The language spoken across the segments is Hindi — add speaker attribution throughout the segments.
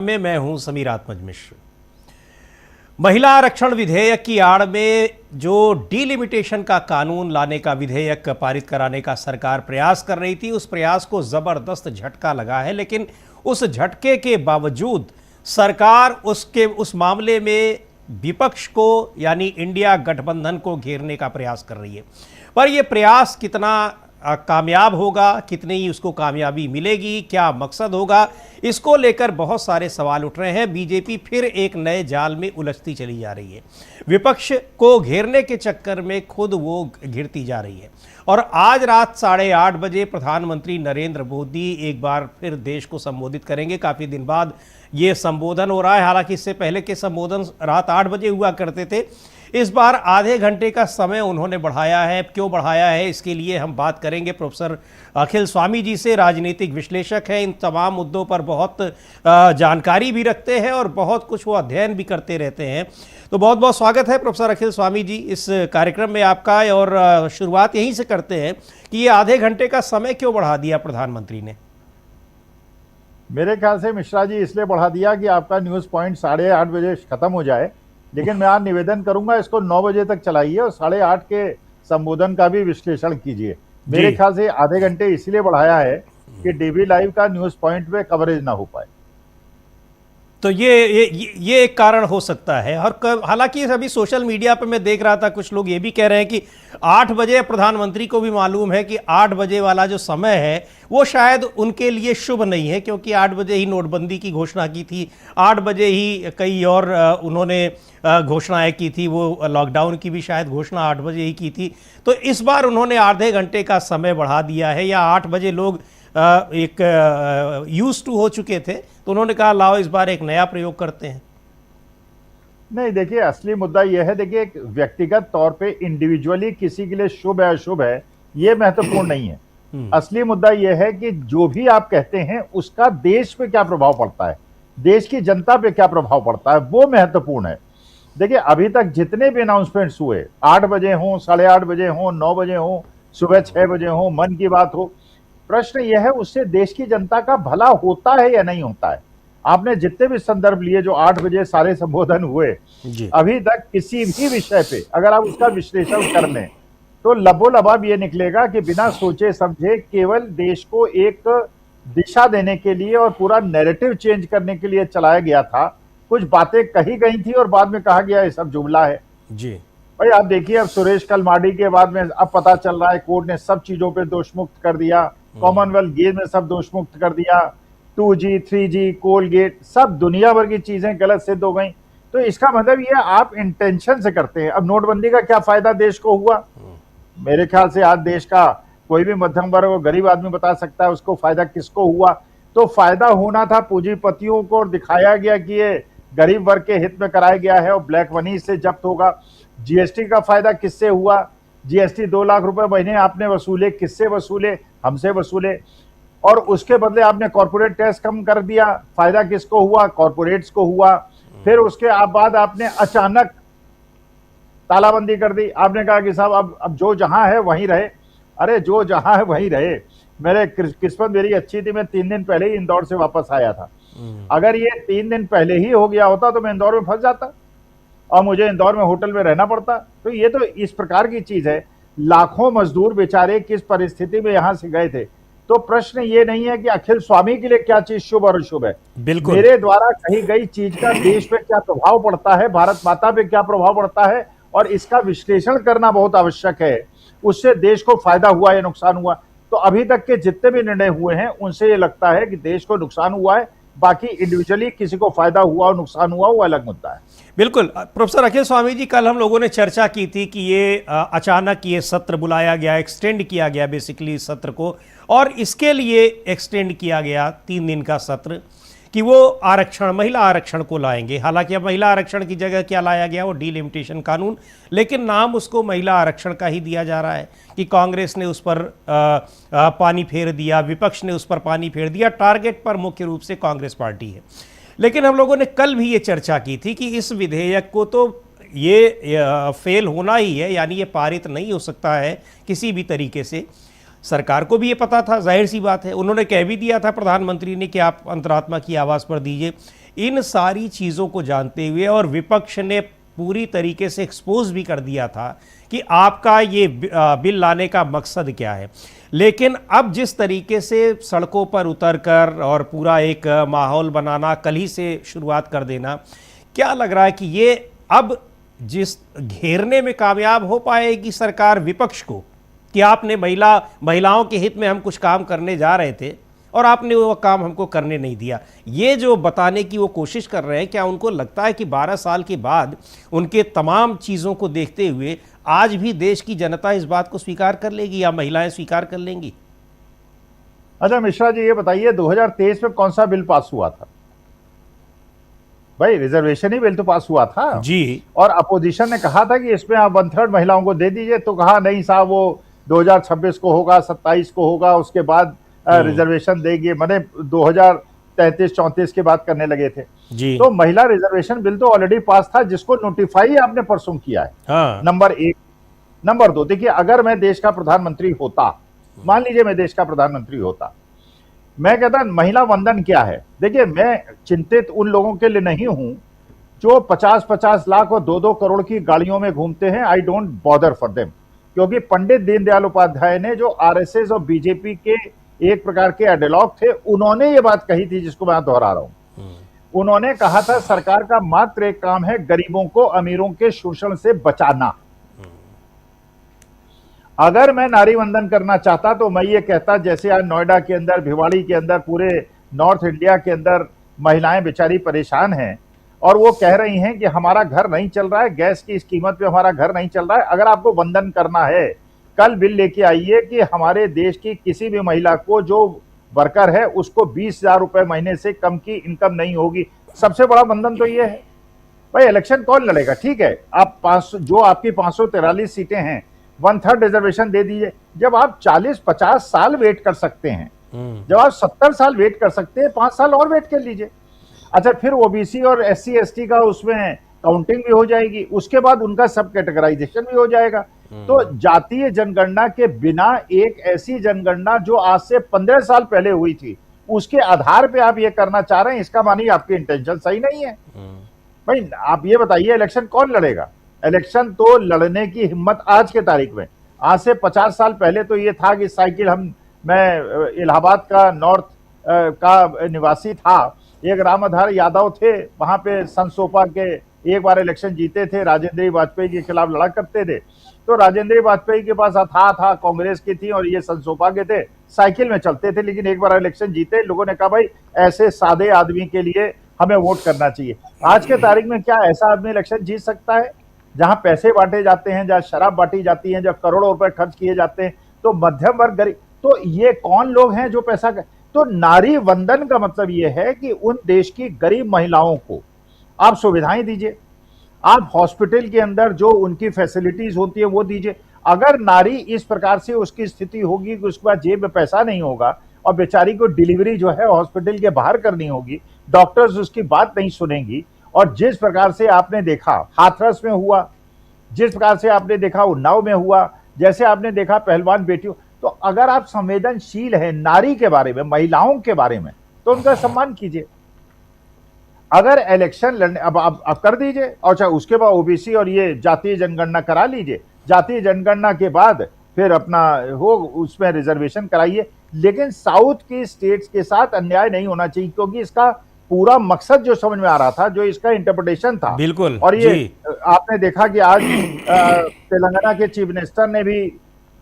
Speaker 1: मैं हूं समीर आत्मज मिश्र। महिला आरक्षण विधेयक की आड़ में जो डिलिमिटेशन का कानून लाने का विधेयक पारित कराने का सरकार प्रयास कर रही थी, उस प्रयास को जबरदस्त झटका लगा है। लेकिन उस झटके के बावजूद सरकार उस मामले में विपक्ष को यानी इंडिया गठबंधन को घेरने का प्रयास कर रही है। पर यह प्रयास कितना कामयाब होगा, कितनी उसको कामयाबी मिलेगी, क्या मकसद होगा, इसको लेकर बहुत सारे सवाल उठ रहे हैं। बीजेपी फिर एक नए जाल में उलझती चली जा रही है। विपक्ष को घेरने के चक्कर में खुद वो घिरती जा रही है। और आज रात 8:30 बजे प्रधानमंत्री नरेंद्र मोदी एक बार फिर देश को संबोधित करेंगे। काफ़ी दिन बाद ये संबोधन हो रहा है। हालांकि इससे पहले के संबोधन रात 8 बजे हुआ करते थे। इस बार आधे घंटे का समय उन्होंने बढ़ाया है। क्यों बढ़ाया है, इसके लिए हम बात करेंगे प्रोफेसर अखिल स्वामी जी से। राजनीतिक विश्लेषक हैं, इन तमाम मुद्दों पर बहुत जानकारी भी रखते हैं और बहुत कुछ वो अध्ययन भी करते रहते हैं। तो बहुत बहुत स्वागत है प्रोफेसर अखिल स्वामी जी इस कार्यक्रम में आपका। और शुरुआत यहीं से करते हैं कि ये आधे घंटे का समय क्यों बढ़ा दिया प्रधानमंत्री ने?
Speaker 2: मेरे ख्याल से मिश्रा जी इसलिए बढ़ा दिया कि आपका न्यूज़ पॉइंट 8:30 बजे खत्म हो जाए। लेकिन मैं आज निवेदन करूंगा इसको 9 बजे तक चलाइए और 8:30 के संबोधन का भी विश्लेषण कीजिए। मेरे ख्याल से आधे घंटे इसलिए बढ़ाया है कि डीबी लाइव का न्यूज़ पॉइंट पे कवरेज ना हो पाए।
Speaker 1: तो ये एक कारण हो सकता है। और हालांकि अभी सोशल मीडिया पे मैं देख रहा था, कुछ लोग ये भी कह रहे हैं कि 8 बजे, प्रधानमंत्री को भी मालूम है कि 8 बजे वाला जो समय है वो शायद उनके लिए शुभ नहीं है, क्योंकि 8 बजे ही नोटबंदी की घोषणा की थी, 8 बजे ही कई और उन्होंने घोषणाएं की थी, वो लॉकडाउन की भी शायद घोषणा 8 बजे ही की थी। तो इस बार उन्होंने आधे घंटे का समय बढ़ा दिया है। या 8 बजे लोग एक यूज टू हो चुके थे, तो उन्होंने कहा लाओ इस बार एक नया प्रयोग करते हैं।
Speaker 2: नहीं, देखिए असली मुद्दा यह है, देखिए एक व्यक्तिगत तौर पे इंडिविजुअली किसी के लिए शुभ है अशुभ है ये महत्वपूर्ण नहीं है। असली मुद्दा यह है कि जो भी आप कहते हैं उसका देश पे क्या प्रभाव पड़ता है, देश की जनता पे क्या प्रभाव पड़ता है, वो महत्वपूर्ण है। देखिए अभी तक जितने भी अनाउंसमेंट्स हुए, 8 बजे हों, 8:30 बजे हों, 9 बजे हों, सुबह 6 बजे हों, मन की बात हो, प्रश्न यह है उससे देश की जनता का भला होता है या नहीं होता है। आपने जितने भी संदर्भ लिए जो 8 बजे सारे संबोधन हुए, अभी तक किसी भी विषय पे अगर आप उसका विश्लेषण कर लें तो लबोलबाब ये निकलेगा कि बिना सोचे समझे केवल देश को एक दिशा देने के लिए और पूरा नैरेटिव चेंज करने के लिए चलाया गया था। कुछ बातें कही गई थी और बाद में कहा गया ये सब जुमला है
Speaker 1: जी।
Speaker 2: भाई आप देखिए, अब सुरेश कलमाडी के बाद में अब पता चल रहा है कोर्ट ने सब चीजों पे दोषमुक्त कर दिया, कॉमनवेल्थ गेम में सब दोषमुक्त कर दिया, 2G 3G कोलगेट सब दुनिया भर की चीजें गलत सिद्ध हो गई। तो इसका मतलब ये आप इंटेंशन से करते हैं। अब नोटबंदी का क्या फायदा देश को हुआ? मेरे ख्याल से आज देश का कोई भी मध्यम वर्ग और गरीब आदमी बता सकता है उसको फायदा किसको हुआ। तो फायदा होना था पूंजीपतियों को, और दिखाया गया कि ये गरीब वर्ग के हित में कराया गया है और ब्लैक मनी से जब्त होगा। जीएसटी का फायदा किससे हुआ? जीएसटी 2 लाख रुपए महीने आपने वसूले, किससे वसूले? हमसे वसूले। और उसके बदले आपने कॉर्पोरेट टैक्स कम कर दिया, फायदा किसको हुआ? कॉर्पोरेट्स को हुआ। फिर उसके बाद आपने अचानक तालाबंदी कर दी। आपने कहा कि साहब अब जो जहां है वहीं रहे। अरे जो जहां है वहीं रहे। मेरे किस्मत मेरी अच्छी थी, मैं 3 दिन पहले ही इंदौर से वापस आया था। अगर ये 3 दिन पहले ही हो गया होता तो मैं इंदौर में फंस जाता और मुझे इंदौर में होटल में रहना पड़ता। तो ये तो इस प्रकार की चीज है। लाखों मजदूर बेचारे किस परिस्थिति में यहां से गए थे। तो प्रश्न ये नहीं है कि अखिल स्वामी के लिए क्या चीज शुभ और अशुभ है,
Speaker 1: बिल्कुल
Speaker 2: मेरे द्वारा कही गई चीज का देश पे क्या प्रभाव पड़ता है, भारत माता पे क्या प्रभाव पड़ता है, और इसका विश्लेषण करना बहुत आवश्यक है। उससे देश को फायदा हुआ या नुकसान हुआ। तो अभी तक के जितने भी निर्णय हुए हैं उनसे ये लगता है कि देश को नुकसान हुआ है। बाकी इंडिविजुअली किसी को फायदा हुआ और नुकसान हुआ वो अलग मुद्दा है।
Speaker 1: बिल्कुल। प्रोफेसर अखिल स्वामी जी, कल हम लोगों ने चर्चा की थी कि ये अचानक ये सत्र बुलाया गया, एक्सटेंड किया गया बेसिकली इस सत्र को, और इसके लिए एक्सटेंड किया गया 3 दिन का सत्र कि वो आरक्षण, महिला आरक्षण को लाएंगे। हालांकि अब महिला आरक्षण की जगह क्या लाया गया, वो डिलिमिटेशन कानून, लेकिन नाम उसको महिला आरक्षण का ही दिया जा रहा है कि कांग्रेस ने उस पर पानी फेर दिया, विपक्ष ने उस पर पानी फेर दिया। टारगेट पर मुख्य रूप से कांग्रेस पार्टी है। लेकिन हम लोगों ने कल भी ये चर्चा की थी कि इस विधेयक को तो ये फेल होना ही है, यानी ये पारित नहीं हो सकता है किसी भी तरीके से। सरकार को भी ये पता था, जाहिर सी बात है। उन्होंने कह भी दिया था प्रधानमंत्री ने कि आप अंतरात्मा की आवाज़ पर दीजिए। इन सारी चीज़ों को जानते हुए और विपक्ष ने पूरी तरीके से एक्सपोज भी कर दिया था कि आपका ये बिल लाने का मकसद क्या है, लेकिन अब जिस तरीके से सड़कों पर उतरकर और पूरा एक माहौल बनाना, कल ही से शुरुआत कर देना, क्या लग रहा है कि ये अब जिस घेरने में कामयाब हो पाएगी सरकार विपक्ष को कि आपने महिलाओं के हित में हम कुछ काम करने जा रहे थे और आपने वो काम हमको करने नहीं दिया, ये जो बताने की वो कोशिश कर रहे हैं, क्या उनको लगता है कि 12 साल के बाद उनके तमाम चीज़ों को देखते हुए आज भी देश की जनता इस बात को स्वीकार कर लेगी या महिलाएं स्वीकार कर लेंगी?
Speaker 2: अच्छा मिश्रा जी, ये बताइए 2023 में कौन सा बिल पास हुआ था? भाई रिजर्वेशन ही बिल तो पास हुआ था
Speaker 1: जी।
Speaker 2: और अपोजिशन ने कहा था कि इसमें आप 1/3 महिलाओं को दे दीजिए, तो कहा नहीं साहब, वो 2026 को होगा, 27 को होगा, उसके बाद रिजर्वेशन देंगे, मैंने 2033-34 की बात करने लगे थे
Speaker 1: जी।
Speaker 2: तो महिला रिजर्वेशन बिल तो ऑलरेडी पास था, जिसको नोटिफाई आपने परसों किया है।
Speaker 1: हाँ।
Speaker 2: नंबर 1। नंबर 2, देखिए अगर मैं देश का प्रधानमंत्री होता, मान लीजिए मैं देश का प्रधानमंत्री होता, मैं कहता महिला वंदन क्या है। देखिए मैं चिंतित उन लोगों के लिए नहीं हूं जो 50-50 लाख और 2-2 करोड़ की गाड़ियों में घूमते हैं। I don't bother for them, क्योंकि पंडित दीनदयाल उपाध्याय ने, जो आरएसएस और बीजेपी के एक प्रकार के आइडियोलॉग थे, उन्होंने ये बात कही थी जिसको मैं दोहरा रहा हूं। उन्होंने कहा था सरकार का मात्र एक काम है गरीबों को अमीरों के शोषण से बचाना। अगर मैं नारी वंदन करना चाहता तो मैं ये कहता, जैसे आज नोएडा के अंदर, भिवाड़ी के अंदर, पूरे नॉर्थ इंडिया के अंदर महिलाएं बेचारी परेशान हैं और वो कह रही हैं कि हमारा घर नहीं चल रहा है, गैस की इस कीमत पे हमारा घर नहीं चल रहा है। अगर आपको वंदन करना है, कल बिल लेके आइए कि हमारे देश की किसी भी महिला को, जो वर्कर है, उसको 20,000 रुपए महीने से कम की इनकम नहीं होगी। सबसे बड़ा वंदन तो ये है। भाई इलेक्शन कौन लड़ेगा? ठीक है, आप 500, जो आपकी 543 सीटें हैं, 1/3 रिजर्वेशन दे दीजिए। जब आप 40-50 साल वेट कर सकते हैं, जब आप 70 साल वेट कर सकते हैं, 5 साल और वेट कर लीजिए। अच्छा, फिर ओबीसी और SC ST का उसमें काउंटिंग भी हो जाएगी, उसके बाद उनका सब कैटेगराइजेशन भी हो जाएगा। तो जातीय जनगणना के बिना एक ऐसी जनगणना जो आज से 15 साल पहले हुई थी, उसके आधार पे आप ये करना चाह रहे हैं, इसका मानी आपकी इंटेंशन सही नहीं है। भाई आप ये बताइए, इलेक्शन कौन लड़ेगा? इलेक्शन तो लड़ने की हिम्मत आज के तारीख में, आज से 50 साल पहले तो ये था कि साइकिल, मैं इलाहाबाद का नॉर्थ का निवासी था, एक रामाधार यादव थे, वहां पे संसोपा के एक बार इलेक्शन जीते थे, राजेंद्र वाजपेयी के खिलाफ लड़ा करते थे। तो राजेंद्र वाजपेयी के पास था कांग्रेस की थी और ये संसोपा के थे, साइकिल में चलते थे, लेकिन एक बार इलेक्शन जीते, लोगों ने कहा भाई ऐसे सादे आदमी के लिए हमें वोट करना चाहिए। आज के तारीख में क्या ऐसा आदमी इलेक्शन जीत सकता है? जहां पैसे बांटे जाते हैं, जहां शराब बांटी जाती है, जहां करोड़ों रुपए खर्च किए जाते हैं, तो मध्यम वर्ग गरीब, तो ये कौन लोग हैं जो पैसा तो नारी वंदन का मतलब ये है कि उन देश की गरीब महिलाओं को आप सुविधाएं दीजिए, आप हॉस्पिटल के अंदर जो उनकी फैसिलिटीज होती है वो दीजिए। अगर नारी इस प्रकार से उसकी स्थिति होगी कि उसके बाद जेब में पैसा नहीं होगा और बेचारी को डिलीवरी जो है हॉस्पिटल के बाहर करनी होगी, डॉक्टर्स उसकी बात नहीं सुनेंगी, और जिस प्रकार से आपने देखा हाथरस में हुआ, जिस प्रकार से आपने देखा उन्नाव में हुआ, जैसे आपने देखा पहलवान बेटियों, तो अगर आप संवेदनशील हैं नारी के बारे में, महिलाओं के बारे में, तो उनका सम्मान कीजिए। अगर इलेक्शन लड़ने अब कर दीजिए, और चाहे उसके बाद ओबीसी और ये जातीय जनगणना करा लीजिए, जातीय जनगणना के बाद फिर अपना हो उसमें रिजर्वेशन कराइए, लेकिन साउथ की स्टेट्स के साथ अन्याय नहीं होना चाहिए, क्योंकि इसका पूरा मकसद जो समझ में आ रहा था, जो इसका इंटरप्रिटेशन था,
Speaker 1: बिल्कुल।
Speaker 2: और ये आपने देखा कि आज तेलंगाना के चीफ मिनिस्टर ने भी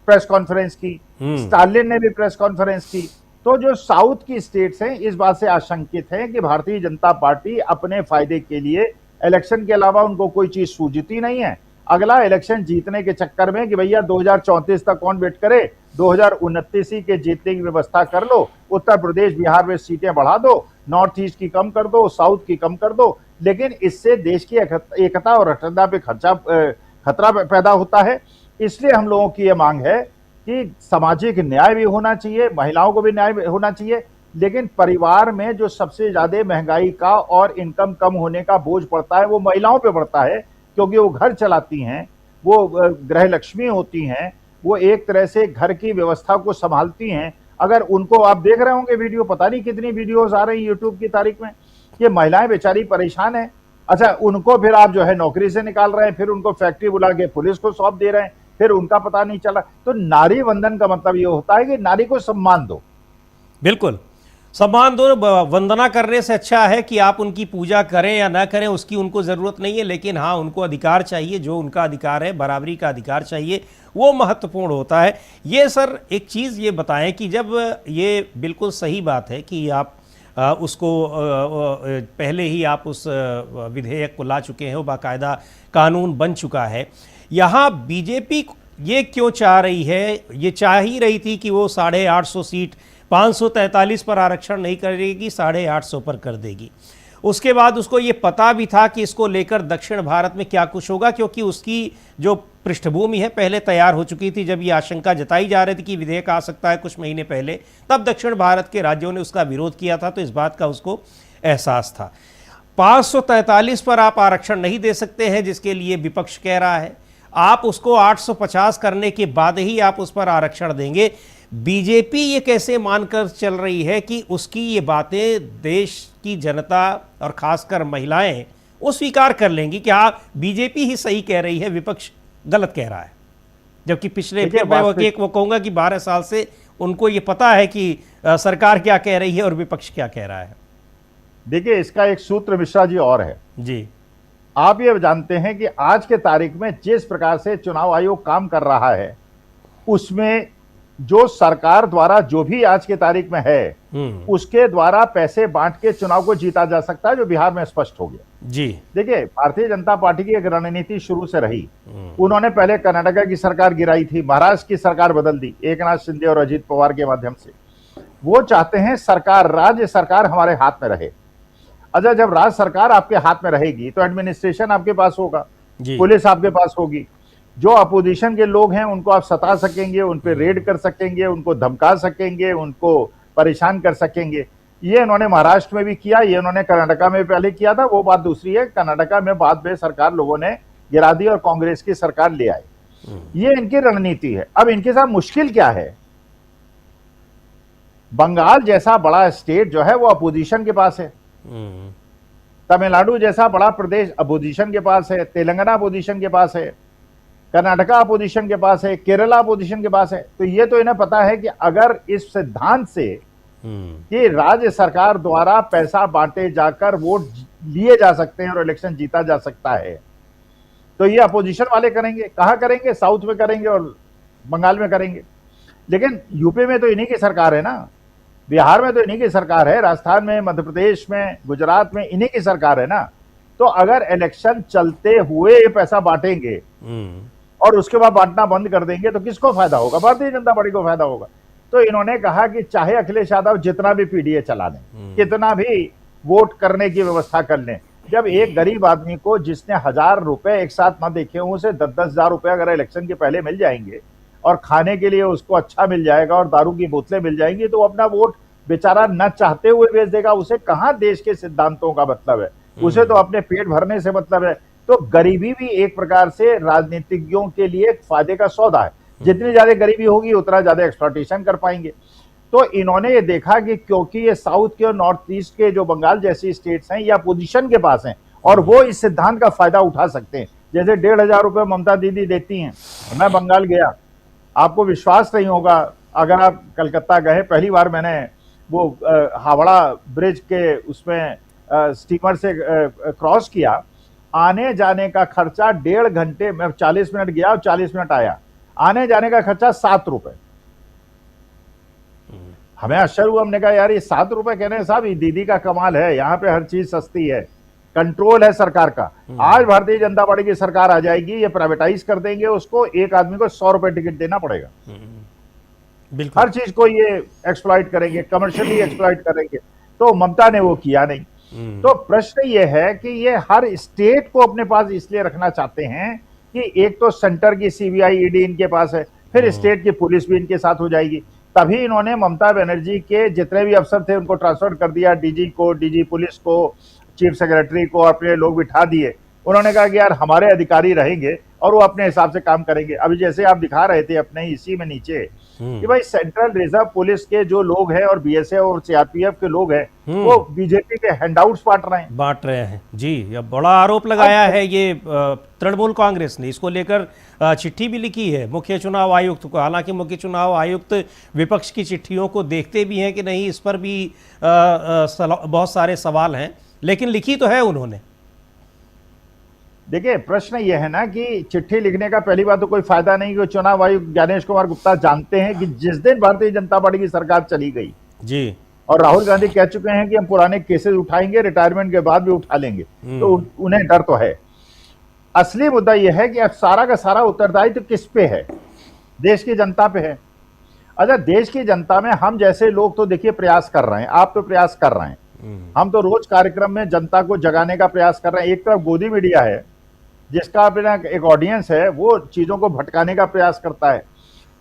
Speaker 2: प्रेस कॉन्फ्रेंस की, स्टालिन ने भी प्रेस कॉन्फ्रेंस की। तो जो साउथ की स्टेट्स हैं इस बात से आशंकित हैं कि भारतीय जनता पार्टी अपने फायदे के लिए, इलेक्शन के अलावा उनको कोई चीज सूझती नहीं है, अगला इलेक्शन जीतने के चक्कर में कि भैया 2034 तक कौन वेट करे, 2029 ही के जीतने की व्यवस्था कर लो, उत्तर प्रदेश बिहार में सीटें बढ़ा दो, नॉर्थ ईस्ट की कम कर दो, साउथ की कम कर दो, लेकिन इससे देश की एकता और अखंडता पे खतरा पैदा होता है। इसलिए हम लोगों की यह मांग है कि सामाजिक न्याय भी होना चाहिए, महिलाओं को भी न्याय होना चाहिए, लेकिन परिवार में जो सबसे ज्यादा महंगाई का और इनकम कम होने का बोझ पड़ता है वो महिलाओं पे पड़ता है, क्योंकि वो घर चलाती हैं, वो गृह लक्ष्मी होती हैं, वो एक तरह से घर की व्यवस्था को संभालती हैं। अगर उनको आप देख रहे होंगे वीडियो, पता नहीं कितनी वीडियोस आ रही यूट्यूब की तारीख में, ये महिलाएं बेचारी परेशान है। अच्छा, उनको फिर आप जो है नौकरी से निकाल रहे हैं, फिर उनको फैक्ट्री बुला के पुलिस को सौंप दे रहे हैं, फिर उनका पता नहीं चला। तो नारी वंदन का मतलब ये होता है कि नारी को सम्मान दो।
Speaker 1: बिल्कुल, सम्मान दो। वंदना करने से अच्छा है कि आप उनकी पूजा करें या ना करें, उसकी उनको ज़रूरत नहीं है, लेकिन हाँ, उनको अधिकार चाहिए, जो उनका अधिकार है, बराबरी का अधिकार चाहिए, वो महत्वपूर्ण होता है। ये सर एक चीज़ ये बताएं कि जब ये बिल्कुल सही बात है कि आप उसको पहले ही आप उस विधेयक को ला चुके हैं, वो बाकायदा कानून बन चुका है। यहाँ बीजेपी ये क्यों चाह रही है? ये चाह ही रही थी कि वो 850 सीट 543 पर आरक्षण नहीं करेगी, 850 पर कर देगी। उसके बाद उसको ये पता भी था कि इसको लेकर दक्षिण भारत में क्या कुछ होगा, क्योंकि उसकी जो पृष्ठभूमि है पहले तैयार हो चुकी थी। जब ये आशंका जताई जा रही थी कि विधेयक आ सकता है कुछ महीने पहले, तब दक्षिण भारत के राज्यों ने उसका विरोध किया था, तो इस बात का उसको एहसास था। 543 पर आप आरक्षण नहीं दे सकते हैं, जिसके लिए विपक्ष कह रहा है आप उसको 850 करने के बाद ही आप उस पर आरक्षण देंगे। बीजेपी ये कैसे मानकर चल रही है कि उसकी ये बातें देश की जनता और खासकर महिलाएं वो स्वीकार कर लेंगी कि हाँ, बीजेपी ही सही कह रही है, विपक्ष गलत कह रहा है? जबकि पिछले फिर मैं वो कहूंगा कि 12 साल से उनको ये पता है कि सरकार क्या कह रही है और विपक्ष क्या कह रहा है।
Speaker 2: देखिए, इसका एक सूत्र मिश्रा जी और है
Speaker 1: जी।
Speaker 2: आप ये जानते हैं कि आज के तारीख में जिस प्रकार से चुनाव आयोग काम कर रहा है, उसमें जो सरकार द्वारा जो भी आज के तारीख में है, उसके द्वारा पैसे बांट के चुनाव को जीता जा सकता है, जो बिहार में स्पष्ट हो गया।
Speaker 1: जी
Speaker 2: देखिए, भारतीय जनता पार्टी की एक रणनीति शुरू से रही। उन्होंने पहले कर्नाटका की सरकार गिराई थी, महाराष्ट्र की सरकार बदल दी एकनाथ शिंदे और अजीत पवार के माध्यम से। वो चाहते हैं सरकार, राज्य सरकार हमारे हाथ में रहे। अच्छा, जब राज्य सरकार आपके हाथ में रहेगी तो एडमिनिस्ट्रेशन आपके पास होगा, पुलिस आपके पास होगी, जो अपोजिशन के लोग हैं उनको आप सता सकेंगे, उन पे रेड कर सकेंगे, उनको धमका सकेंगे, उनको परेशान कर सकेंगे। ये इन्होंने महाराष्ट्र में भी किया, ये इन्होंने कर्नाटका में पहले किया था। वो बात दूसरी है, कर्नाटका में बाद में सरकार लोगों ने गिरा दी और कांग्रेस की सरकार ले आए। ये इनकी रणनीति है। अब इनके साथ मुश्किल क्या है? बंगाल जैसा बड़ा स्टेट जो है वो अपोजिशन के पास है, तमिलनाडु जैसा बड़ा प्रदेश अपोजिशन के पास है, तेलंगाना अपोजिशन के पास है, कर्नाटका अपोजिशन के पास है, केरला अपोजिशन के पास है। तो ये तो इन्हें पता है कि अगर इस सिद्धांत से कि राज्य सरकार द्वारा पैसा बांटे जाकर वोट लिए जा सकते हैं और इलेक्शन जीता जा सकता है, तो ये अपोजिशन वाले करेंगे। कहां करेंगे? साउथ में करेंगे और बंगाल में करेंगे। लेकिन यूपी में तो इन्हीं की सरकार है ना, बिहार में तो इन्हीं की सरकार है, राजस्थान में, मध्य प्रदेश में, गुजरात में इन्हीं की सरकार है ना। तो अगर इलेक्शन चलते हुए ये पैसा बांटेंगे और उसके बाद बांटना बंद कर देंगे तो किसको फायदा होगा? भारतीय जनता पार्टी को फायदा होगा। तो इन्होंने कहा कि चाहे अखिलेश यादव जितना भी पीडीए चला दें, कितना भी वोट करने की व्यवस्था कर लें, जब एक गरीब आदमी को जिसने 1000 रुपए एक साथ ना देखे हों, उसे 10-10 हजार रुपए अगर इलेक्शन के पहले मिल जाएंगे और खाने के लिए उसको अच्छा मिल जाएगा और दारू की बोतलें मिल जाएंगी, तो अपना वोट बेचारा न चाहते हुए भेज देगा। उसे कहां देश के सिद्धांतों का मतलब है? उसे तो अपने पेट भरने से मतलब है। तो गरीबी भी एक प्रकार से राजनीतिज्ञों के लिए फायदे का सौदा है। जितनी ज्यादा गरीबी होगी उतना ज्यादा एक्सप्लॉयटेशन कर पाएंगे। तो इन्होंने ये देखा कि क्योंकि ये साउथ के और नॉर्थ ईस्ट के जो बंगाल जैसी स्टेट्स हैं, ये अपोजिशन के पास हैं और वो इस सिद्धांत का फायदा उठा सकते हैं। जैसे 1500 रुपए ममता दीदी देती हैं। मैं बंगाल गया, आपको विश्वास नहीं होगा, अगर आप कलकत्ता गए, पहली बार मैंने वो हावड़ा ब्रिज के उसमें स्टीमर से क्रॉस किया, आने जाने का खर्चा 1.5 घंटे में 40 मिनट गया और 40 मिनट आया, आने जाने का खर्चा 7 रुपए। हमें आश्चर्य हुआ, हमने कहा यार ये 7 रुपए कह रहे हैं साहब, ये दीदी का कमाल है, यहाँ पे हर चीज सस्ती है, कंट्रोल है सरकार का। आज भारतीय जनता पार्टी की सरकार आ जाएगी, ये प्राइवेटाइज कर देंगे उसको, एक आदमी को 100 रुपए टिकट देना पड़ेगा। हर चीज को ये एक्सप्लॉइट करेंगे, कमर्शियली एक्सप्लॉइट करेंगे। तो ममता ने वो किया नहीं। तो प्रश्न ये है कि ये हर स्टेट को अपने पास इसलिए रखना चाहते हैं कि एक तो सेंटर की सीबीआई ईडी इनके पास है, फिर स्टेट की पुलिस भी इनके साथ हो जाएगी। तभी इन्होंने ममता बनर्जी के जितने भी अफसर थे उनको ट्रांसफर कर दिया, डीजी को, डीजी पुलिस को, चीफ सेक्रेटरी को अपने लोग बिठा दिए। उन्होंने कहा कि यार हमारे अधिकारी रहेंगे और वो अपने हिसाब से काम करेंगे। अभी जैसे आप दिखा रहे थे अपने इसी में नीचे कि भाई सेंट्रल रिजर्व पुलिस के जो लोग हैं और बीएसएफ और सीआरपीएफ के लोग हैं वो बीजेपी के हैंडआउट्स
Speaker 1: बांट रहे हैं जी। अब बड़ा आरोप लगाया है ये तृणमूल कांग्रेस ने, इसको लेकर चिट्ठी भी लिखी है मुख्य चुनाव आयुक्त को। हालांकि मुख्य चुनाव आयुक्त विपक्ष की चिट्ठियों को देखते भी हैं कि नहीं, इस पर भी बहुत सारे सवाल हैं, लेकिन लिखी तो है उन्होंने।
Speaker 2: देखिए, प्रश्न यह है ना कि चिट्ठी लिखने का पहली बात तो कोई फायदा नहीं कि चुनाव आयुक्त ज्ञानेश कुमार गुप्ता जानते हैं कि जिस दिन भारतीय जनता पार्टी की सरकार चली गई
Speaker 1: जी,
Speaker 2: और राहुल गांधी कह चुके हैं कि हम पुराने केसेस उठाएंगे, रिटायरमेंट के बाद भी उठा लेंगे, तो उन्हें डर तो है। असली मुद्दा यह है कि अब सारा का सारा उत्तरदायित्व किस पे है? देश की जनता पे है। अच्छा, देश की जनता में हम जैसे लोग तो देखिए प्रयास कर रहे हैं, आप तो प्रयास कर रहे हैं, हम तो रोज कार्यक्रम में जनता को जगाने का प्रयास कर रहे हैं। एक तरफ गोदी मीडिया है जिसका अपना एक ऑडियंस है, वो चीजों को भटकाने का प्रयास करता है।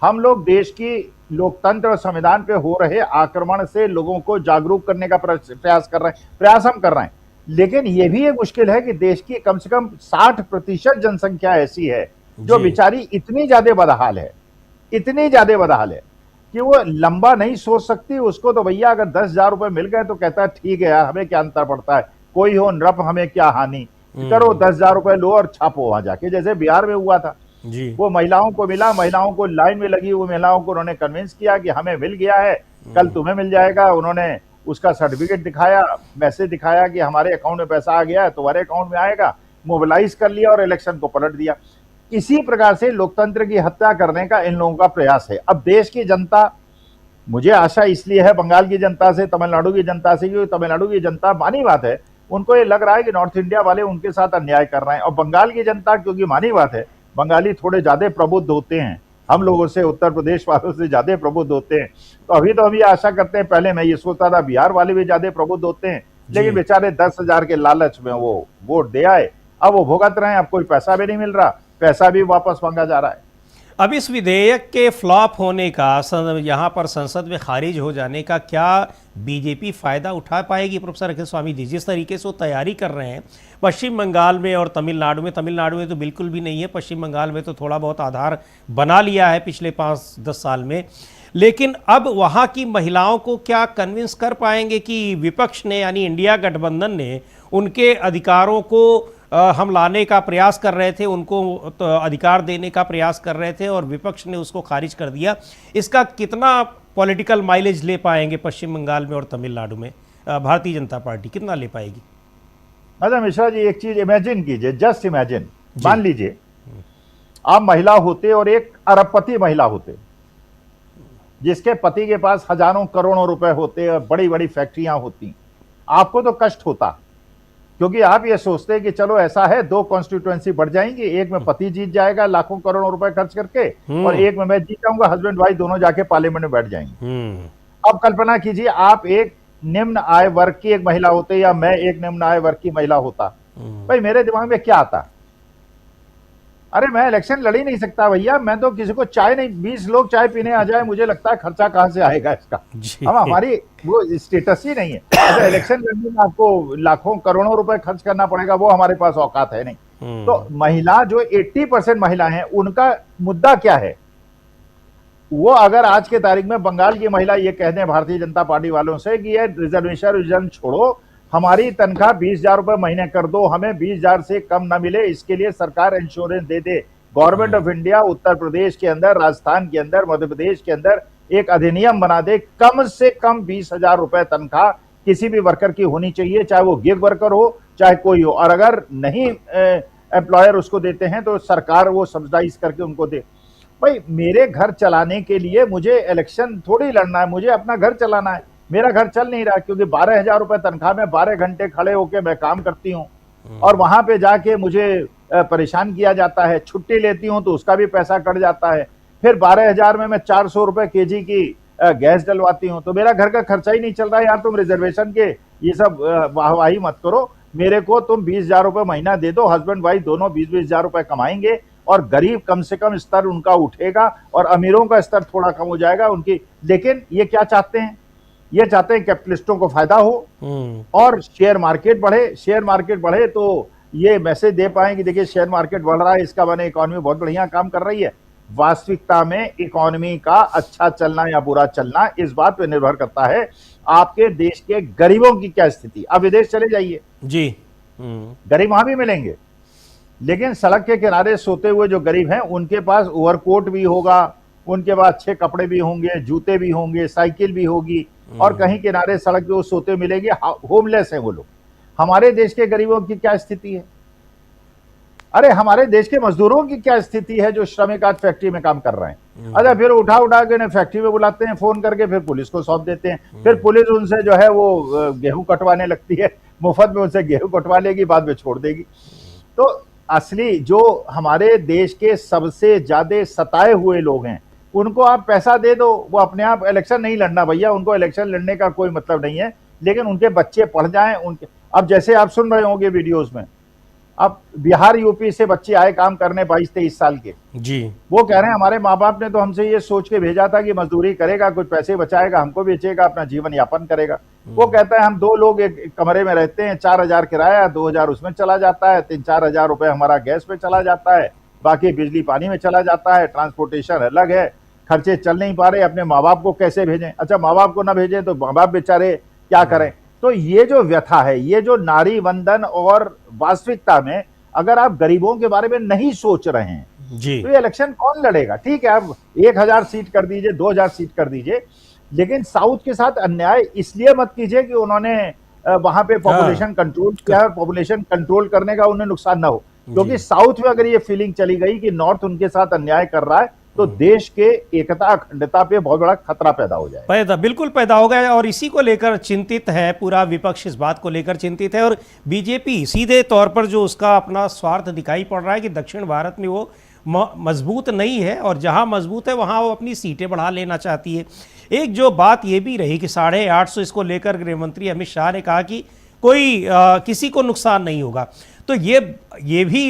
Speaker 2: हम लोग देश की लोकतंत्र और संविधान पे हो रहे आक्रमण से लोगों को जागरूक करने का प्रयास कर रहे हैं, प्रयास हम कर रहे हैं। लेकिन यह भी एक मुश्किल है कि देश की कम से कम 60% जनसंख्या ऐसी है जो बेचारी इतनी ज्यादा बदहाल है, इतनी ज्यादा बदहाल है कि वो लंबा नहीं सोच सकती। उसको तो भैया अगर 10,000 रुपए मिल गए तो कहता है ठीक है यार, हमें क्या अंतर पड़ता है, कोई हो नृप, हमें क्या हानि, करो 10,000 रुपए लो और छापो वहां जाके। जैसे बिहार में हुआ था
Speaker 1: जी।
Speaker 2: वो महिलाओं को मिला, महिलाओं को लाइन में लगी हुई महिलाओं को उन्होंने कन्विंस किया कि हमें मिल गया है, कल तुम्हें मिल जाएगा। उन्होंने उसका सर्टिफिकेट दिखाया, मैसेज दिखाया कि हमारे अकाउंट में पैसा आ गया है, तुम्हारे अकाउंट में आएगा, मोबिलाइज कर लिया और इलेक्शन को पलट दिया। इसी प्रकार से लोकतंत्र की हत्या करने का इन लोगों का प्रयास है। अब देश की जनता, मुझे आशा इसलिए है बंगाल की जनता से, तमिलनाडु की जनता से, क्योंकि तमिलनाडु की जनता मानी बात है, उनको ये लग रहा है कि नॉर्थ इंडिया वाले उनके साथ अन्याय कर रहे हैं। और बंगाल की जनता, क्योंकि मानी बात है बंगाली थोड़े ज्यादा प्रबुद्ध होते हैं, हम लोगों से, उत्तर प्रदेश वालों से ज्यादा प्रबुद्ध होते हैं। तो अभी तो हम ये आशा करते हैं, पहले मैं ये सोचता था बिहार वाले भी ज्यादा प्रबुद्ध होते हैं, लेकिन बेचारे 10,000 के लालच में वो वोट दे आए, अब वो भुगत रहे हैं, अब कोई पैसा भी नहीं मिल रहा, पैसा भी वापस मांगा जा रहा है।
Speaker 1: अब इस विधेयक के फ्लॉप होने का, यहाँ पर संसद में खारिज हो जाने का क्या बीजेपी फायदा उठा पाएगी? प्रोफेसर अखिल स्वामी जी, जिस तरीके से वो तैयारी कर रहे हैं पश्चिम बंगाल में और तमिलनाडु में तो बिल्कुल भी नहीं है, पश्चिम बंगाल में तो थोड़ा बहुत आधार बना लिया है पिछले 5-10 साल में, लेकिन अब वहाँ की महिलाओं को क्या कन्विंस कर पाएंगे कि विपक्ष ने, यानी इंडिया गठबंधन ने, उनके अधिकारों को हम लाने का प्रयास कर रहे थे, उनको तो अधिकार देने का प्रयास कर रहे थे और विपक्ष ने उसको खारिज कर दिया? इसका कितना पॉलिटिकल माइलेज ले पाएंगे पश्चिम बंगाल में और तमिलनाडु में भारतीय जनता पार्टी, कितना ले पाएगी?
Speaker 2: अच्छा मिश्रा जी, एक चीज इमेजिन कीजिए, जस्ट इमेजिन, मान लीजिए आप महिला होते और एक अरबपति महिला होते जिसके पति के पास हजारों करोड़ों रुपए होते और बड़ी बड़ी फैक्ट्रियां होती। आपको तो कष्ट होता, क्योंकि आप ये सोचते हैं कि चलो ऐसा है, 2 कॉन्स्टिट्यूएंसी बढ़ जाएंगी, एक में पति जीत जाएगा लाखों करोड़ों रुपए खर्च करके और एक में मैं जीत जाऊंगा, हस्बैंड वाइफ दोनों जाके पार्लियामेंट में बैठ जाएंगे। अब कल्पना कीजिए आप एक निम्न आय वर्ग की एक महिला होते या मैं एक निम्न आय वर्ग की महिला होता, भाई मेरे दिमाग में क्या आता? अरे मैं इलेक्शन लड़ ही नहीं सकता भैया, मैं तो किसी को चाय नहीं, 20 लोग चाय पीने आ जाए, मुझे लगता है खर्चा कहां से आएगा इसका, हम हमारी वो स्टेटस ही नहीं है। अच्छा, इलेक्शन लड़ने में आपको लाखों करोड़ों रुपए खर्च करना पड़ेगा, वो हमारे पास औकात है नहीं। तो महिला जो 80% महिला हैं, उनका मुद्दा क्या है? वो अगर आज के तारीख में बंगाल की महिला ये कह दें भारतीय जनता पार्टी वालों से कि ये रिजर्वेशन छोड़ो, हमारी तनख्वाह 20,000 रुपए महीने कर दो, हमें 20,000 से कम ना मिले, इसके लिए सरकार इंश्योरेंस दे दे। Government of India Uttar Pradesh के अंदर, राजस्थान के अंदर, मध्य प्रदेश के अंदर एक अधिनियम बना दे, कम से कम 20,000 रुपए तनख्वाह किसी भी वर्कर की होनी चाहिए, चाहे वो गिग वर्कर हो, चाहे कोई हो। और अगर नहीं एम्प्लॉयर उसको देते हैं तो सरकार वो सब्सिडाइज करके उनको दे। भाई मेरे घर चलाने के लिए मुझे इलेक्शन थोड़ी लड़ना है, मुझे अपना घर चलाना है। मेरा घर चल नहीं रहा क्योंकि 12,000 रुपए तनख्वाह में 12 घंटे खड़े होके मैं काम करती हूँ और वहां पे जाके मुझे परेशान किया जाता है। छुट्टी लेती हूँ तो उसका भी पैसा कट जाता है। फिर 12,000 में मैं 400 रुपए केजी की गैस डलवाती हूँ, तो मेरा घर का खर्चा ही नहीं चल रहा है। यार तुम रिजर्वेशन के ये सब वाहवाही मत करो, मेरे को तुम 20,000 रुपए महीना दे दो, हस्बैंड वाइफ दोनों 20,000 रुपए कमाएंगे और गरीब कम से कम स्तर उनका उठेगा और अमीरों का स्तर थोड़ा कम हो जाएगा उनकी। लेकिन ये क्या चाहते हैं? ये चाहते हैं कैपिटलिस्टों को फायदा हो और शेयर मार्केट बढ़े। शेयर मार्केट बढ़े तो ये मैसेज दे पाए कि देखिए शेयर मार्केट बढ़ रहा है, इसका बने इकोनॉमी बहुत बढ़िया काम कर रही है। वास्तविकता में इकोनॉमी का अच्छा चलना या बुरा चलना इस बात पे निर्भर करता है आपके देश के गरीबों की क्या स्थिति। अब विदेश चले जाइए
Speaker 1: जी।
Speaker 2: गरीब वहां भी मिलेंगे, लेकिन सड़क के किनारे सोते हुए जो गरीब हैं उनके पास ओवरकोट भी होगा, उनके पास अच्छे कपड़े भी होंगे, जूते भी होंगे, साइकिल भी होगी, और कहीं किनारे सड़क पे वो सोते मिलेंगे। होमलेस हैं वो लोग। हमारे देश के गरीबों की क्या स्थिति है? अरे हमारे देश के मजदूरों की क्या स्थिति है जो श्रमिक आज फैक्ट्री में काम कर रहे हैं? अच्छा, फिर उठा उठा के ना फैक्ट्री में बुलाते हैं फोन करके, फिर पुलिस को सौंप देते हैं, फिर पुलिस उनसे जो है वो गेहूं कटवाने लगती है, मुफ्त में उनसे गेहूं कटवा लेगी, बाद में छोड़ देगी। तो असली जो हमारे देश के सबसे ज्यादा सताए हुए लोग हैं उनको आप पैसा दे दो, वो अपने आप इलेक्शन नहीं लड़ना भैया, उनको इलेक्शन लड़ने का कोई मतलब नहीं है, लेकिन उनके बच्चे पढ़ जाएं उनके। अब जैसे आप सुन रहे होंगे वीडियोस में, अब बिहार यूपी से बच्चे आए काम करने 22-23 साल के
Speaker 1: जी।
Speaker 2: वो कह रहे हैं हमारे माँ बाप ने तो हमसे ये सोच के भेजा था कि मजदूरी करेगा, कुछ पैसे बचाएगा, हमको बेचेगा, अपना जीवन यापन करेगा। वो कहता है हम 2 लोग एक कमरे में रहते हैं, 4,000 किराया, 2,000 उसमें चला जाता है, 3-4 हजार रुपए हमारा गैस पे चला जाता है, बाकी बिजली पानी में चला जाता है, ट्रांसपोर्टेशन अलग है, खर्चे चल नहीं पा रहे, अपने माँ बाप को कैसे भेजें? अच्छा, माँ बाप को ना भेजें तो माँ बाप बेचारे क्या करें? तो ये जो व्यथा है, ये जो नारी वंदन, और वास्तविकता में अगर आप गरीबों के बारे में नहीं सोच रहे हैं
Speaker 1: जी।
Speaker 2: तो ये इलेक्शन कौन लड़ेगा? ठीक है, आप 1,000 सीट कर दीजिए, 2,000 सीट कर दीजिए, लेकिन साउथ के साथ अन्याय इसलिए मत कीजिए कि उन्होंने वहां पे पॉपुलेशन कंट्रोल किया है, पॉपुलेशन कंट्रोल करने का उन्हें नुकसान ना हो, क्योंकि साउथ में अगर ये फीलिंग चली गई कि नॉर्थ उनके साथ अन्याय कर रहा है तो देश के एकता अखंडता पे बहुत बड़ा खतरा पैदा हो जाए।
Speaker 1: बिल्कुल पैदा हो गया, और इसी को लेकर चिंतित है पूरा विपक्ष, इस बात को लेकर चिंतित है। और बीजेपी सीधे तौर पर जो उसका अपना स्वार्थ दिखाई पड़ रहा है कि दक्षिण भारत में वो मजबूत नहीं है, और जहां मजबूत है वहां वो अपनी सीटें बढ़ा लेना चाहती है। एक जो बात ये भी रही कि 850 इसको लेकर गृह मंत्री अमित शाह ने कहा कि कोई किसी को नुकसान नहीं होगा। तो ये भी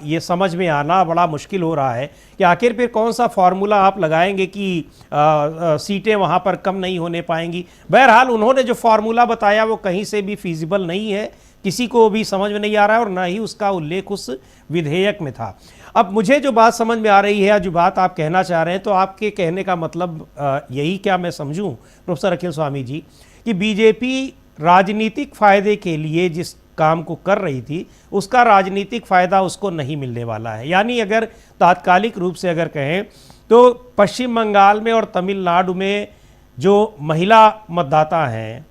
Speaker 1: ये समझ में आना बड़ा मुश्किल हो रहा है कि आखिर फिर कौन सा फॉर्मूला आप लगाएंगे कि सीटें वहाँ पर कम नहीं होने पाएंगी। बहरहाल उन्होंने जो फॉर्मूला बताया वो कहीं से भी फीजिबल नहीं है, किसी को भी समझ में नहीं आ रहा है, और ना ही उसका उल्लेख उस विधेयक में था। अब मुझे जो बात समझ में आ रही है, जो बात आप कहना चाह रहे हैं, तो आपके कहने का मतलब यही क्या मैं समझूं प्रोफेसर अखिल स्वामी जी, कि बीजेपी राजनीतिक फायदे के लिए जिस काम को कर रही थी उसका राजनीतिक फायदा उसको नहीं मिलने वाला है। यानी अगर तात्कालिक रूप से अगर कहें तो पश्चिम बंगाल में और तमिलनाडु में जो महिला मतदाता हैं,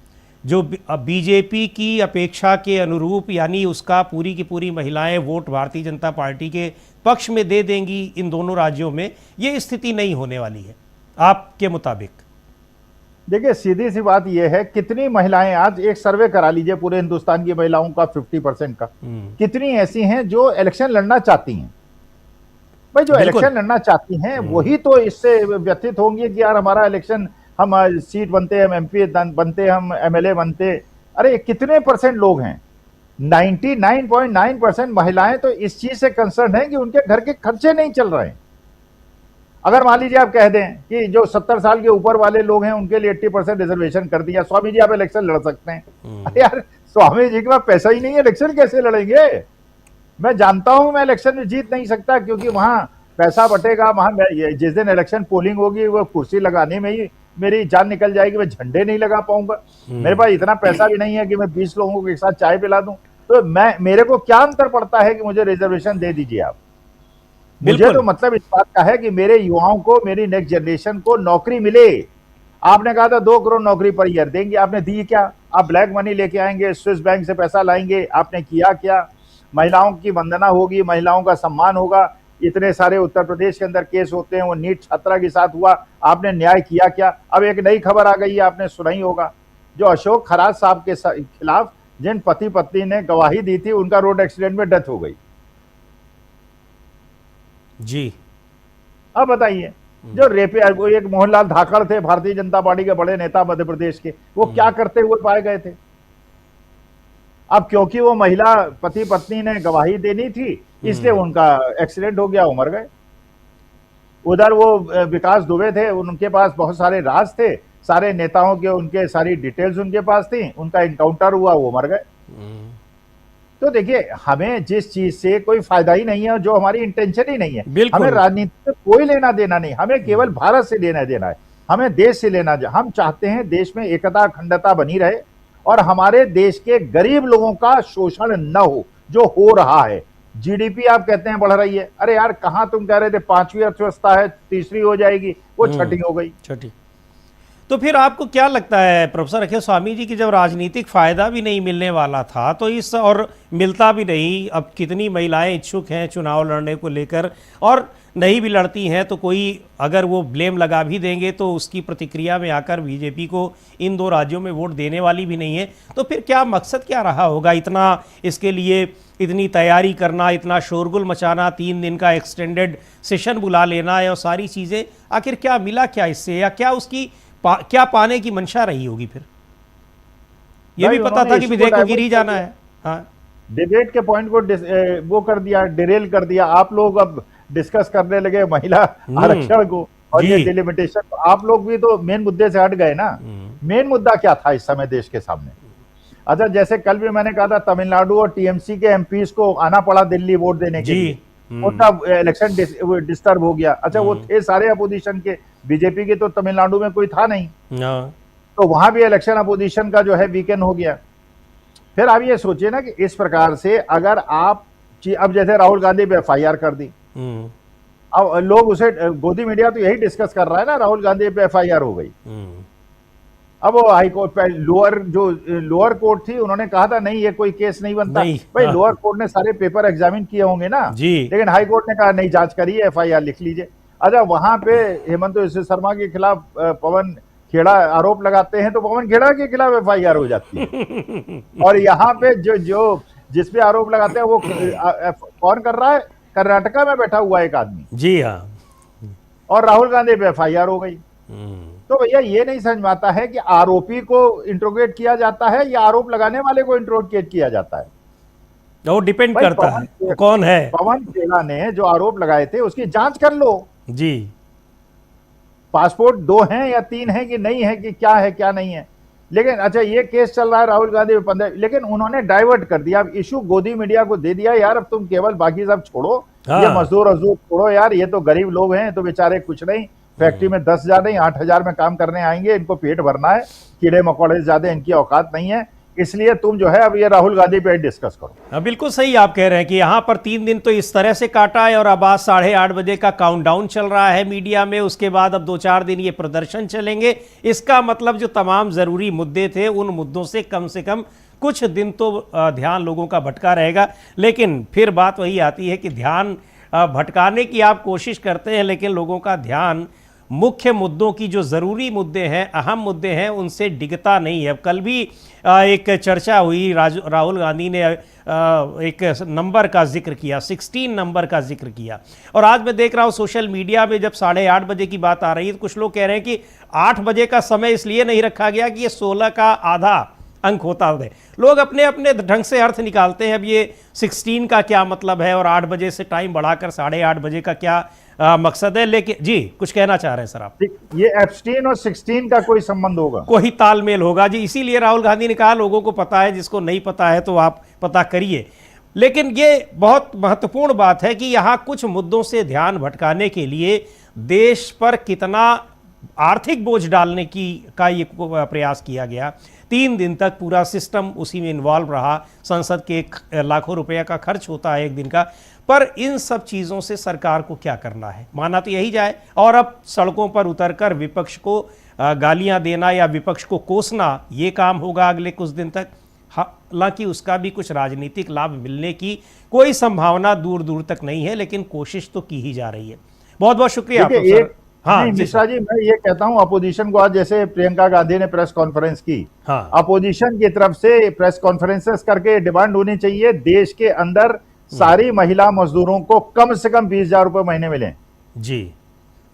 Speaker 1: जो बीजेपी की अपेक्षा के अनुरूप, यानी उसका पूरी की पूरी महिलाएं वोट भारतीय जनता पार्टी के पक्ष में दे देंगी इन दोनों राज्यों में, ये स्थिति नहीं होने वाली है आपके मुताबिक?
Speaker 2: देखिए, सीधी सी बात यह है, कितनी महिलाएं, आज एक सर्वे करा लीजिए पूरे हिंदुस्तान की महिलाओं का 50% का, कितनी ऐसी हैं जो इलेक्शन लड़ना चाहती हैं? भाई जो इलेक्शन लड़ना चाहती हैं वही तो इससे व्यथित होंगी कि यार हमारा इलेक्शन, हम सीट बनते, हम एमपी बनते, हम एमएलए बनते। अरे कितने परसेंट लोग हैं? 99.9% महिलाएं तो इस चीज से कंसर्न है कि उनके घर के खर्चे नहीं चल रहे हैं। अगर मान लीजिए आप कह दें कि जो 70 साल के ऊपर वाले लोग हैं उनके लिए 80% रिजर्वेशन कर दिया, स्वामी जी आप इलेक्शन लड़ सकते हैं। अरे यार स्वामी जी के पास पैसा ही नहीं है, इलेक्शन कैसे लड़ेंगे? मैं जानता हूं मैं इलेक्शन में जीत नहीं सकता, क्योंकि वहां पैसा बटेगा, वहां जिस दिन इलेक्शन पोलिंग होगी वो कुर्सी लगाने में ही मेरी जान निकल जाएगी, मैं झंडे नहीं लगा पाऊंगा। मेरे पास इतना पैसा भी नहीं है कि मैं 20 लोगों को एक साथ चाय पिला दूं। तो मेरे को क्या अंतर पड़ता है कि मुझे रिजर्वेशन दे दीजिए आप? मुझे तो मतलब इस बात का है कि मेरे युवाओं को, मेरी नेक्स्ट जनरेशन को नौकरी मिले। आपने कहा था 2 करोड़ नौकरी पर ईयर देंगे, आपने दी क्या? आप ब्लैक मनी लेके आएंगे, स्विस बैंक से पैसा लाएंगे, आपने किया क्या? महिलाओं की वंदना होगी, महिलाओं का सम्मान होगा। इतने सारे उत्तर प्रदेश के अंदर केस होते हैं, वो नीट छात्रा के साथ हुआ, आपने न्याय किया क्या? अब एक नई खबर आ गई है, आपने सुना ही होगा, जो अशोक खराज साहब के खिलाफ जिन पति पत्नी ने गवाही दी थी उनका रोड एक्सीडेंट में डेथ हो गई
Speaker 1: जी।
Speaker 2: अब बताइए, जो वो एक मोहनलाल धाकड़ थे, भारतीय जनता पार्टी के बड़े नेता मध्य प्रदेश के, वो क्या करते हुए पाए गए थे? अब क्योंकि वो महिला पति पत्नी ने गवाही देनी थी इसलिए उनका एक्सीडेंट हो गया, वो मर गए। उधर वो विकास दुबे थे, उनके पास बहुत सारे राज थे, सारे नेताओं के उनके सारी डिटेल्स उनके पास थी, उनका इनकाउंटर हुआ, वो मर गए। तो देखिए, हमें जिस चीज से कोई फायदा ही नहीं है, जो हमारी इंटेंशन ही नहीं है,
Speaker 1: बिल्कुल।
Speaker 2: हमें राजनीति से कोई लेना देना नहीं, हमें केवल भारत से लेना देना है, हमें देश से लेना। हम चाहते हैं देश में एकता अखंडता बनी रहे और हमारे देश के गरीब लोगों का शोषण न हो, जो हो रहा है। जीडीपी आप कहते हैं बढ़ रही है, अरे यार कहां तुम कह रहे थे 5वीं अर्थव्यवस्था है, तीसरी हो जाएगी, वो छठी हो गई।
Speaker 1: छठी। तो फिर आपको क्या लगता है प्रोफेसर अखिल स्वामी जी की जब राजनीतिक फायदा भी नहीं मिलने वाला था तो इस और मिलता भी नहीं, अब कितनी महिलाएं इच्छुक हैं चुनाव लड़ने को लेकर, और नहीं भी लड़ती हैं तो कोई अगर वो ब्लेम लगा भी देंगे तो उसकी प्रतिक्रिया में आकर बीजेपी को इन 2 राज्यों में वोट देने वाली भी नहीं है, तो फिर क्या मकसद क्या रहा होगा इतना इसके लिए इतनी तैयारी करना, इतना शोरगुल मचाना, 3 दिन का एक्सटेंडेड सेशन बुला लेना है और सारी चीज़ें, आखिर क्या मिला क्या इससे, या क्या उसकी क्या पाने की मंशा रही होगी? फिर ये भी पता था कि विधेयक को गिर ही जाना है। हाँ,
Speaker 2: डिबेट के पॉइंट को वो कर दिया, डिरेल कर दिया। आप लोग अब डिस्कस करने लगे महिला आरक्षण को और ये डिलिमिटेशन। आप लोग भी तो मेन मुद्दे से हट गए ना। मेन मुद्दा क्या था इस समय देश के सामने? अच्छा, जैसे कल भी मैंने कहा था, तमिलनाडु और टीएमसी के एमपीज को आना पड़ा दिल्ली वोट देने के लिए, उनका इलेक्शन डिस्टर्ब हो गया। अच्छा, वो थे सारे अपोजिशन के, बीजेपी के तो तमिलनाडु में कोई था नहीं, तो वहां भी इलेक्शन अपोजिशन का जो है वीकेंड हो गया। फिर आप ये सोचिए ना कि इस प्रकार से अगर आप अब जैसे राहुल गांधी पे एफआईआर कर दी, अब लोग उसे, गोदी मीडिया तो यही डिस्कस कर रहा है ना, राहुल गांधी पे एफआईआर हो गई। अब वो हाई कोर्ट पे, लोअर कोर्ट थी, उन्होंने कहा था नहीं ये कोई केस नहीं बनता। भाई लोअर कोर्ट ने सारे पेपर एग्जामिन किए होंगे ना जी, लेकिन हाई कोर्ट ने कहा नहीं, जांच करिए, एफआईआर लिख लीजिए। अच्छा, वहां पे हेमंत बिस्वा शर्मा के खिलाफ पवन खेड़ा आरोप लगाते हैं तो पवन खेड़ा के खिलाफ एफआईआर हो जाती है। और यहाँ पे जो जिसपे आरोप लगाते हैं वो कौन कर रहा है? कर्नाटका में बैठा हुआ एक आदमी।
Speaker 1: जी हाँ।
Speaker 2: और राहुल गांधी पे एफआईआर हो गई। तो भैया ये नहीं समझ में आता है कि आरोपी को इंट्रोगेट किया जाता है या आरोप लगाने वाले को इंट्रोगेट किया जाता है।
Speaker 1: वो डिपेंड करता है कौन है।
Speaker 2: पवन खेड़ा ने जो आरोप लगाए थे उसकी जांच कर लो
Speaker 1: जी।
Speaker 2: पासपोर्ट 2 हैं या 3 हैं कि नहीं है, कि क्या है क्या नहीं है। लेकिन अच्छा, ये केस चल रहा है राहुल गांधी 15, लेकिन उन्होंने डाइवर्ट कर दिया। अब इशू गोदी मीडिया को दे दिया, यार अब तुम केवल बाकी सब छोड़ो, ये मजदूर छोड़ो यार, ये तो गरीब लोग हैं, तो बेचारे कुछ नहीं, फैक्ट्री में 10,000 नहीं 8,000 में काम करने आएंगे, इनको पेट भरना है, कीड़े मकोड़े ज्यादा इनकी औकात नहीं है, इसलिए तुम जो है अब ये राहुल गांधी पे डिस्कस करो।
Speaker 1: बिल्कुल सही आप कह रहे हैं कि यहाँ पर 3 दिन तो इस तरह से काटा है और अब आज 8:30 बजे का काउंटडाउन चल रहा है मीडिया में, उसके बाद अब 2-4 दिन ये प्रदर्शन चलेंगे। इसका मतलब जो तमाम ज़रूरी मुद्दे थे उन मुद्दों से कम कुछ दिन तो ध्यान लोगों का भटका रहेगा। लेकिन फिर बात वही आती है कि ध्यान भटकाने की आप कोशिश करते हैं, लेकिन लोगों का ध्यान मुख्य मुद्दों की, जो ज़रूरी मुद्दे हैं, अहम मुद्दे हैं, उनसे डिगता नहीं है। कल भी एक चर्चा हुई, राहुल गांधी ने एक नंबर का जिक्र किया, 16 नंबर का जिक्र किया, और आज मैं देख रहा हूँ सोशल मीडिया में जब 8:30 बजे की बात आ रही है तो कुछ लोग कह रहे हैं कि 8 बजे का समय इसलिए नहीं रखा गया कि ये 16 का आधा अंक होता है। लोग अपने अपने ढंग से अर्थ निकालते हैं। अब ये 16 का क्या मतलब है और 8 बजे से टाइम बढ़ाकर 8:30 बजे का क्या मकसद है? लेकिन जी कुछ कहना चाह रहे हैं सर आप?
Speaker 2: ये एब्सटीन और 16 का कोई संबंध होगा,
Speaker 1: कोई तालमेल होगा जी, इसीलिए राहुल गांधी ने कहा लोगों को पता है, जिसको नहीं पता है तो आप पता करिए। लेकिन ये बहुत महत्वपूर्ण बात है कि यहाँ कुछ मुद्दों से ध्यान भटकाने के लिए देश पर कितना आर्थिक बोझ डालने का ये प्रयास किया गया। 3 दिन तक पूरा सिस्टम उसी में इन्वॉल्व रहा, संसद के लाखों रुपया का खर्च होता है एक दिन का। पर इन सब चीज़ों से सरकार को क्या करना है? माना तो यही जाए, और अब सड़कों पर उतरकर विपक्ष को गालियां देना या विपक्ष को कोसना, ये काम होगा अगले कुछ दिन तक। हालांकि उसका भी कुछ राजनीतिक लाभ मिलने की कोई संभावना दूर दूर तक नहीं है, लेकिन कोशिश तो की ही जा रही है। बहुत बहुत शुक्रिया प्रोफेसर।
Speaker 2: हाँ मिश्रा जी, मैं ये कहता हूं अपोजिशन को, आज जैसे प्रियंका गांधी ने प्रेस कॉन्फ्रेंस की, अपोजिशन की तरफ से प्रेस कॉन्फ्रेंसेस करके डिमांड होनी चाहिए देश के अंदर सारी महिला मजदूरों को कम से कम 20,000 रुपए महीने मिले।
Speaker 1: जी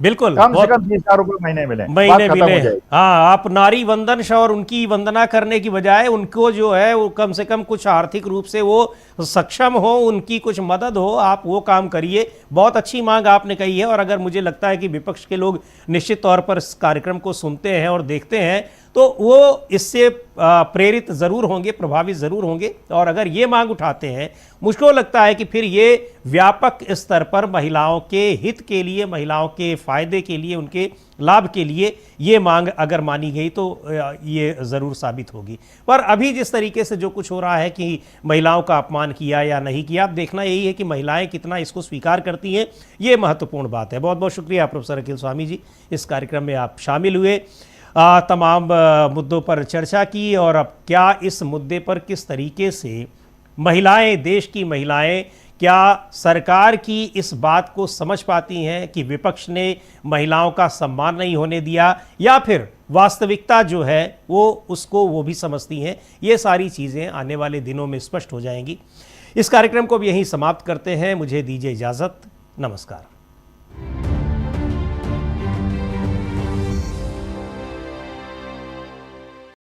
Speaker 1: बिल्कुल,
Speaker 2: कम से
Speaker 1: बहुत
Speaker 2: कम 30,000 रुपए महीने मिले, बात
Speaker 1: महीने
Speaker 2: खत्म
Speaker 1: मिले।
Speaker 2: हो जाएगी।
Speaker 1: हाँ, आप नारी वंदन और उनकी वंदना करने की बजाय उनको जो है वो कम से कम कुछ आर्थिक रूप से वो सक्षम हो, उनकी कुछ मदद हो, आप वो काम करिए। बहुत अच्छी मांग आपने कही है, और अगर मुझे लगता है कि विपक्ष के लोग निश्चित तौर पर इस कार्यक्रम को सुनते हैं और देखते हैं तो वो इससे प्रेरित ज़रूर होंगे, प्रभावित ज़रूर होंगे, और अगर ये मांग उठाते हैं, मुझको लगता है कि फिर ये व्यापक स्तर पर महिलाओं के हित के लिए, महिलाओं के फायदे के लिए, उनके लाभ के लिए ये मांग अगर मानी गई तो ये ज़रूर साबित होगी। पर अभी जिस तरीके से जो कुछ हो रहा है कि महिलाओं का अपमान किया या नहीं किया, अब देखना यही है कि महिलाएं कितना इसको स्वीकार करती हैं, ये महत्वपूर्ण बात है। बहुत बहुत शुक्रिया प्रोफेसर अखिल स्वामी जी, इस कार्यक्रम में आप शामिल हुए, तमाम मुद्दों पर चर्चा की, और अब क्या इस मुद्दे पर किस तरीके से महिलाएं, देश की महिलाएं क्या सरकार की इस बात को समझ पाती हैं कि विपक्ष ने महिलाओं का सम्मान नहीं होने दिया, या फिर वास्तविकता जो है वो उसको वो भी समझती हैं। ये सारी चीज़ें आने वाले दिनों में स्पष्ट हो जाएंगी। इस कार्यक्रम को भी यहीं समाप्त करते हैं। मुझे दीजिए इजाज़त। नमस्कार।